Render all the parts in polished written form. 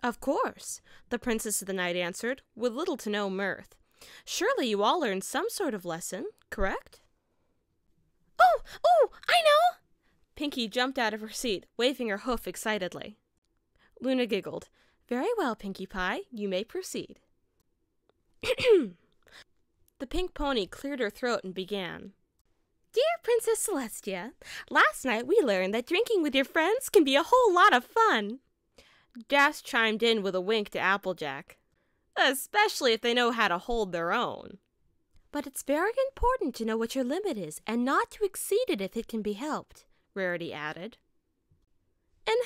Of course, the Princess of the Night answered, with little to no mirth. Surely you all learned some sort of lesson, correct? Oh, I know! Pinkie jumped out of her seat, waving her hoof excitedly. Luna giggled. Very well, Pinkie Pie, you may proceed. The pink pony cleared her throat and began. Dear Princess Celestia, last night we learned that drinking with your friends can be a whole lot of fun. Dash chimed in with a wink to Applejack. Especially if they know how to hold their own. But it's very important to know what your limit is and not to exceed it if it can be helped, Rarity added. And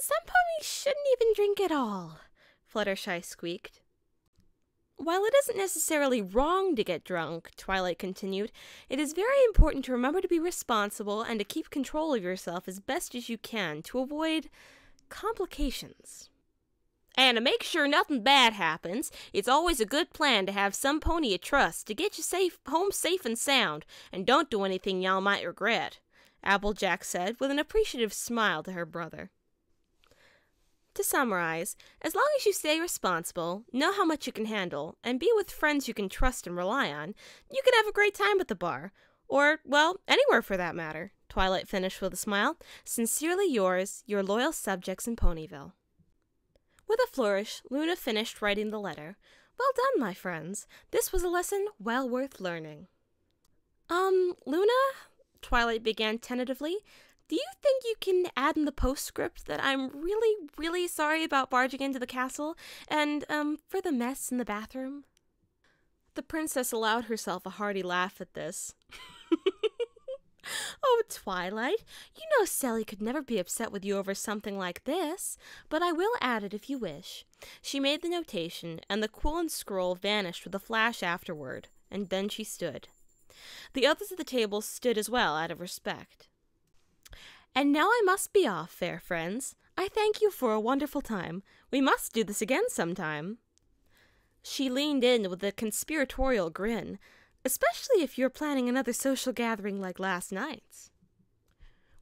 some ponies shouldn't even drink at all, Fluttershy squeaked. While it isn't necessarily wrong to get drunk, Twilight continued, it is very important to remember to be responsible and to keep control of yourself as best as you can to avoid complications. And to make sure nothing bad happens, it's always a good plan to have some pony you trust to get you home safe and sound, and don't do anything y'all might regret, Applejack said with an appreciative smile to her brother. To summarize, as long as you stay responsible, know how much you can handle, and be with friends you can trust and rely on, you can have a great time at the bar. Or, well, anywhere for that matter, Twilight finished with a smile. Sincerely yours, your loyal subjects in Ponyville. With a flourish, Luna finished writing the letter. Well done, my friends. This was a lesson well worth learning. Luna? Twilight began tentatively. Do you think you can add in the postscript that I'm really, really sorry about barging into the castle, and, for the mess in the bathroom? The princess allowed herself a hearty laugh at this. Oh, Twilight, you know Sally could never be upset with you over something like this, but I will add it if you wish. She made the notation, and the quill and scroll vanished with a flash afterward, and then she stood. The others at the table stood as well, out of respect. And now I must be off, fair friends. I thank you for a wonderful time. We must do this again sometime. She leaned in with a conspiratorial grin, especially if you're planning another social gathering like last night's.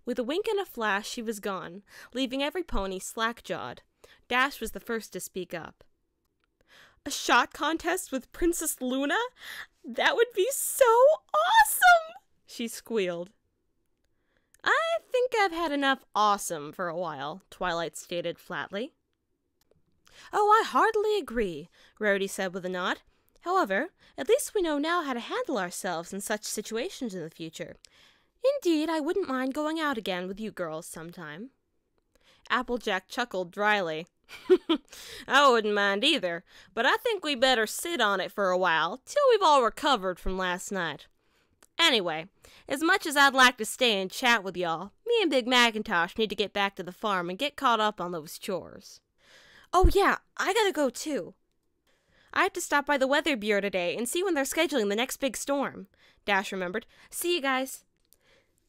With a wink and a flash, she was gone, leaving every pony slack-jawed. Dash was the first to speak up. A shot contest with Princess Luna? That would be so awesome! She squealed. I think I've had enough awesome for a while, Twilight stated flatly. Oh, I heartily agree, Rarity said with a nod. However, at least we know now how to handle ourselves in such situations in the future. Indeed, I wouldn't mind going out again with you girls sometime. Applejack chuckled dryly. I wouldn't mind either, but I think we better sit on it for a while, till we've all recovered from last night. Anyway, as much as I'd like to stay and chat with y'all, me and Big Macintosh need to get back to the farm and get caught up on those chores. Oh yeah, I gotta go too. I have to stop by the Weather Bureau today and see when they're scheduling the next big storm, Dash remembered. See you guys.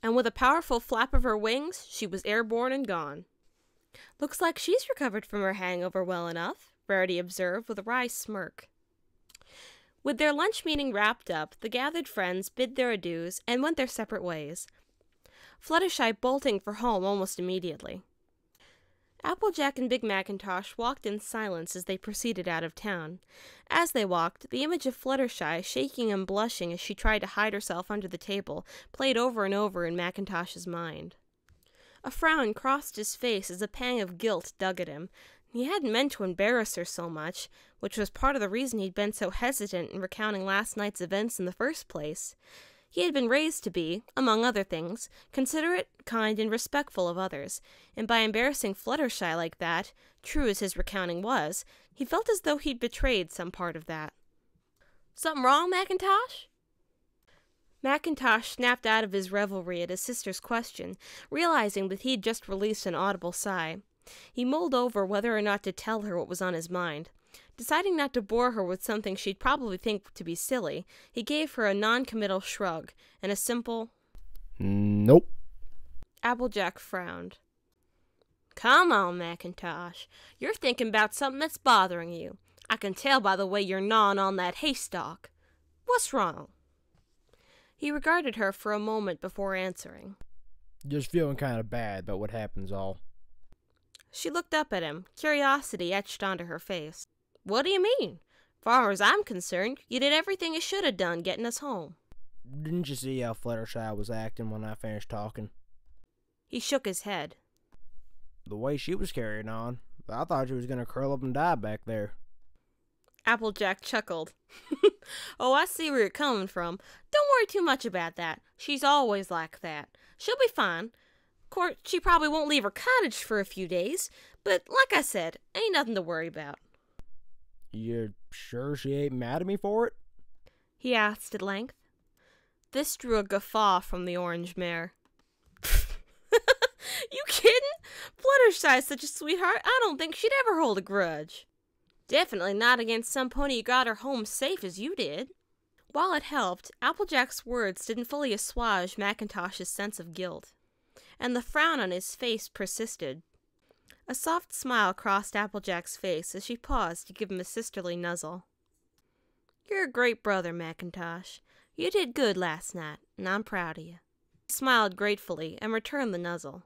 And with a powerful flap of her wings, she was airborne and gone. Looks like she's recovered from her hangover well enough, Rarity observed with a wry smirk. With their lunch meeting wrapped up, the gathered friends bid their adieus and went their separate ways, Fluttershy bolting for home almost immediately. Applejack and Big Macintosh walked in silence as they proceeded out of town. As they walked, the image of Fluttershy, shaking and blushing as she tried to hide herself under the table, played over and over in Macintosh's mind. A frown crossed his face as a pang of guilt dug at him. He hadn't meant to embarrass her so much, which was part of the reason he'd been so hesitant in recounting last night's events in the first place. He had been raised to be, among other things, considerate, kind, and respectful of others, and by embarrassing Fluttershy like that, true as his recounting was, he felt as though he'd betrayed some part of that. Something wrong, Macintosh? Macintosh snapped out of his revelry at his sister's question, realizing that he'd just released an audible sigh. He mulled over whether or not to tell her what was on his mind. Deciding not to bore her with something she'd probably think to be silly, he gave her a non-committal shrug and a simple, "Nope." Applejack frowned. Come on, Macintosh. You're thinking about something that's bothering you. I can tell by the way you're gnawing on that haystack. What's wrong? He regarded her for a moment before answering. Just feeling kind of bad about what happens all. She looked up at him, curiosity etched onto her face. What do you mean? Far as I'm concerned, you did everything you should have done getting us home. Didn't you see how Fluttershy was acting when I finished talking? He shook his head. The way she was carrying on, I thought she was going to curl up and die back there. Applejack chuckled. Oh, I see where you're coming from. Don't worry too much about that. She's always like that. She'll be fine. Of course, she probably won't leave her cottage for a few days, but like I said, ain't nothing to worry about. You sure she ain't mad at me for it? He asked at length. This drew a guffaw from the orange mare. You kidding? Fluttershy's such a sweetheart, I don't think she'd ever hold a grudge. Definitely not against some pony who got her home safe as you did. While it helped, Applejack's words didn't fully assuage McIntosh's sense of guilt, and the frown on his face persisted. A soft smile crossed Applejack's face as she paused to give him a sisterly nuzzle. You're a great brother, McIntosh. You did good last night, and I'm proud of you. He smiled gratefully and returned the nuzzle.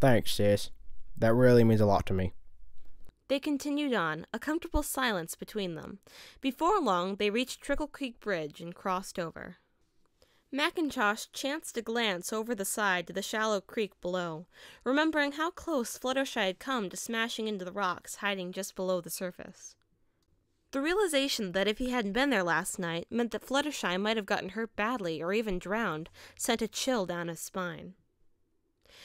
Thanks, sis. That really means a lot to me. They continued on, a comfortable silence between them. Before long, they reached Trickle Creek Bridge and crossed over. McIntosh chanced to glance over the side to the shallow creek below, remembering how close Fluttershy had come to smashing into the rocks hiding just below the surface. The realization that if he hadn't been there last night meant that Fluttershy might have gotten hurt badly or even drowned sent a chill down his spine.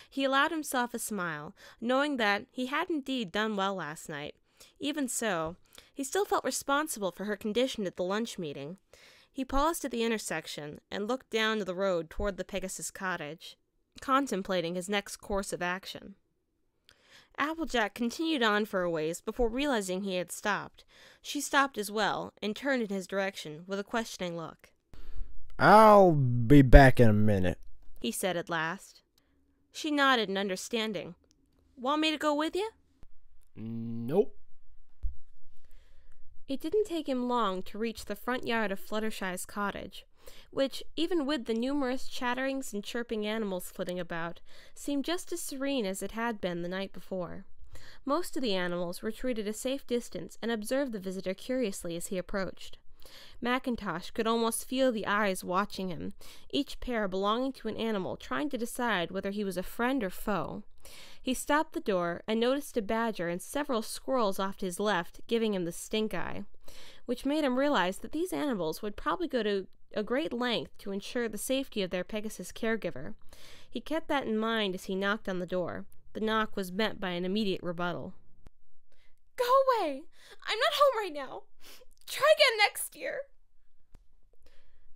He allowed himself a smile, knowing that he had indeed done well last night. Even so, he still felt responsible for her condition at the lunch meeting. He paused at the intersection and looked down to the road toward the Pegasus cottage, contemplating his next course of action. Applejack continued on for a ways before realizing he had stopped. She stopped as well and turned in his direction with a questioning look. I'll be back in a minute, he said at last. She nodded in understanding. Want me to go with you? Nope. It didn't take him long to reach the front yard of Fluttershy's cottage, which, even with the numerous chatterings and chirping animals flitting about, seemed just as serene as it had been the night before. Most of the animals retreated a safe distance and observed the visitor curiously as he approached. McIntosh could almost feel the eyes watching him, each pair belonging to an animal trying to decide whether he was a friend or foe. He stopped the door and noticed a badger and several squirrels off to his left, giving him the stink eye, which made him realize that these animals would probably go to a great length to ensure the safety of their Pegasus caregiver. He kept that in mind as he knocked on the door. The knock was met by an immediate rebuttal. Go away! I'm not home right now! Try again next year!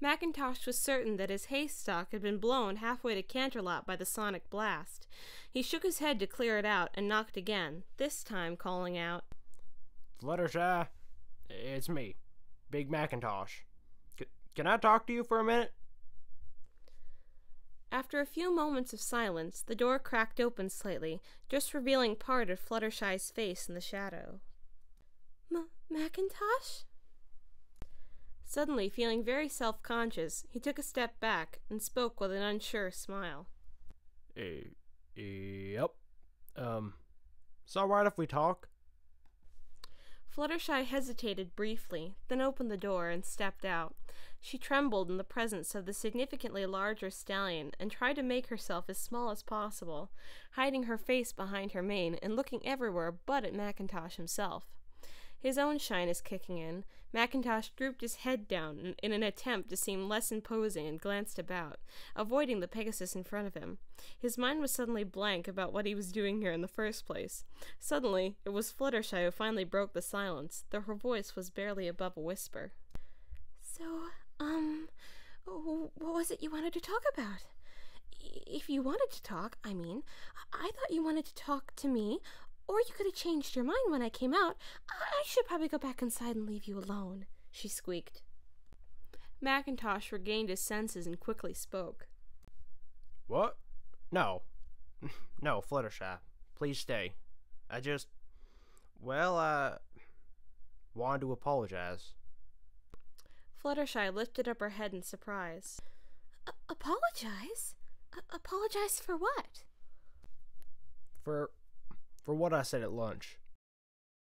McIntosh was certain that his haystack had been blown halfway to Canterlot by the sonic blast. He shook his head to clear it out and knocked again, this time calling out, Fluttershy, it's me, Big McIntosh. Can I talk to you for a minute? After a few moments of silence, the door cracked open slightly, just revealing part of Fluttershy's face in the shadow. Mackintosh? Suddenly, feeling very self-conscious, he took a step back and spoke with an unsure smile. Yep. It's alright if we talk? Fluttershy hesitated briefly, then opened the door and stepped out. She trembled in the presence of the significantly larger stallion and tried to make herself as small as possible, hiding her face behind her mane and looking everywhere but at McIntosh himself. His own shyness kicking in, McIntosh drooped his head down in an attempt to seem less imposing and glanced about, avoiding the Pegasus in front of him. His mind was suddenly blank about what he was doing here in the first place. Suddenly, it was Fluttershy who finally broke the silence, though her voice was barely above a whisper. So, what was it you wanted to talk about? If you wanted to talk, I thought you wanted to talk to me. Or you could have changed your mind when I came out. I should probably go back inside and leave you alone, she squeaked. McIntosh regained his senses and quickly spoke. What? No. No, Fluttershy. Please stay. I wanted to apologize. Fluttershy lifted up her head in surprise. Apologize? Apologize for what? For for what I said at lunch.